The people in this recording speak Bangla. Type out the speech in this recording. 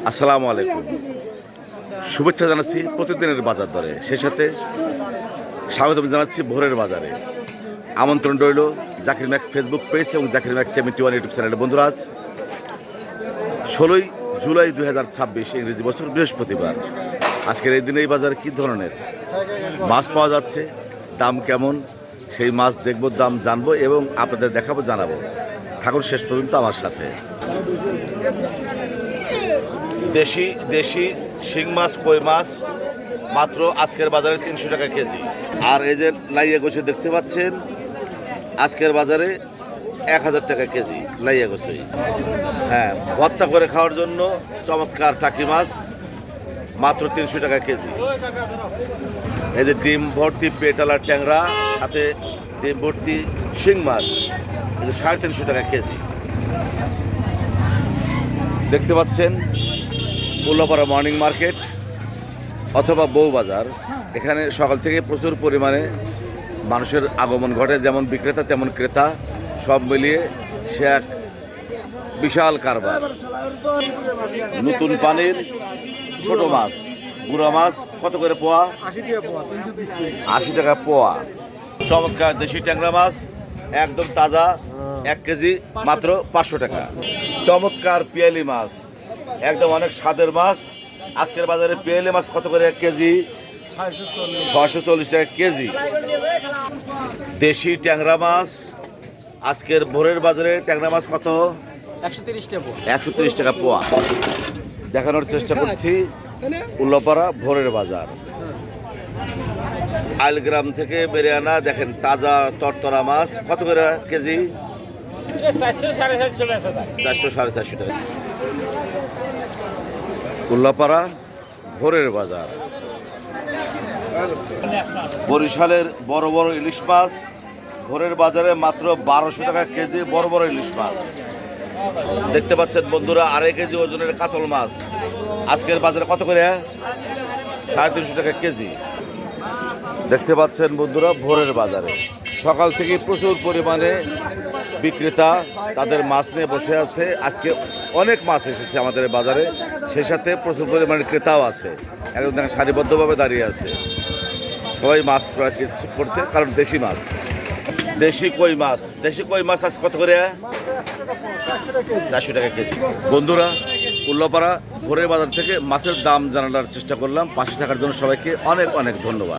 আসসালামু আলাইকুম, শুভেচ্ছা জানাচ্ছি প্রতিদিনের বাজার দরে, সেই সাথে স্বাগতম জানাচ্ছি ভোরের বাজারে। আমন্ত্রণ রইল জাকির ম্যাক্স ফেসবুক পেজ এবং জাকির ম্যাক্স 71 ইউটিউব চ্যানেলের বন্ধুরা। আজ 16 জুলাই 2026 ইংরেজি বছর বৃহস্পতিবার। আজকের এই দিনে এই বাজারে কী ধরনের মাছ পাওয়া যাচ্ছে, দাম কেমন, সেই মাছ দেখব, দাম জানবো এবং আপনাদের দেখাবো, জানাবো। থাকুন শেষ পর্যন্ত আমার সাথে। দেশি শিং মাছ, কই মাছ মাত্র আজকের বাজারে 300 টাকা কেজি। আর এই যে লাইয়া গোছে দেখতে পাচ্ছেন, আজকের বাজারে 1000 টাকা কেজি লাইয়া গোছই। হ্যাঁ, ভর্তা করে খাওয়ার জন্য চমৎকার টাকি মাছ মাত্র 300 টাকা কেজি। এই যে ডিম ভর্তি পেটালার ট্যাংরা, সাথে ডিম ভর্তি শিং মাছ, এই যে 350 টাকা কেজি। দেখতে পাচ্ছেন উল্লাপাড়া মর্নিং মার্কেট অথবা বউবাজার। এখানে সকাল থেকে প্রচুর পরিমাণে মানুষের আগমন ঘটে, যেমন বিক্রেতা তেমন ক্রেতা, সব মিলিয়ে সে এক বিশাল কারবার। নতুন পানির ছোট মাছ, বুড়া মাছ কত করে পোয়া? 80 টাকা পোয়া। চমৎকার দেশি ট্যাংরা মাছ একদম তাজা, 1 কেজি মাত্র 500 টাকা। চমৎকার পিয়ালি মাছ, একদম অনেক স্বাদের মাছ। আজকের বাজারে পিয়ালি মাছ কত করে 1 কেজি? 640 টাকা কেজি। দেশি ট্যাংরা মাছ আজকের ভোরের বাজারে ট্যাংরা মাছ কত? 130 টাকা পোয়া। দেখানোর চেষ্টা করছি উল্লাপাড়া ভোরের বাজার। আইলগ্রাম থেকে বেড়ে আনা দেখেন তাজা তরতরা মাছ কত করে কেজি? 400 450 টাকা। উল্লাপাড়া ভোরের বাজার। বরিশালের বড় বড় ইলিশ মাছ ভোরের বাজারে মাত্র 1200 টাকা কেজি। বড় বড় ইলিশ মাছ দেখতে পাচ্ছেন বন্ধুরা। 2.5 কেজি ওজনের কাতল মাছ আজকের বাজারে কত করে? 350 টাকা কেজি। দেখতে পাচ্ছেন বন্ধুরা ভোরের বাজারে সকাল থেকে প্রচুর পরিমাণে বিক্রেতা তাদের মাছ নিয়ে বসে আছে। আজকে অনেক মাছ এসেছে আমাদের বাজারে, সেই সাথে প্রচুর পরিমাণে ক্রেতাও আছে। একদম দেখেন সারিবদ্ধভাবে দাঁড়িয়ে আছে, সবাই মাছ ক্রয় করছে, কারণ দেশি মাছ। দেশি কই মাছ আজ কত করে? 400 টাকা কেজি। বন্ধুরা, উল্লাপাড়া ভোরের বাজার থেকে মাছের দাম জানানোর চেষ্টা করলাম। পাশে থাকার জন্য সবাইকে অনেক অনেক ধন্যবাদ।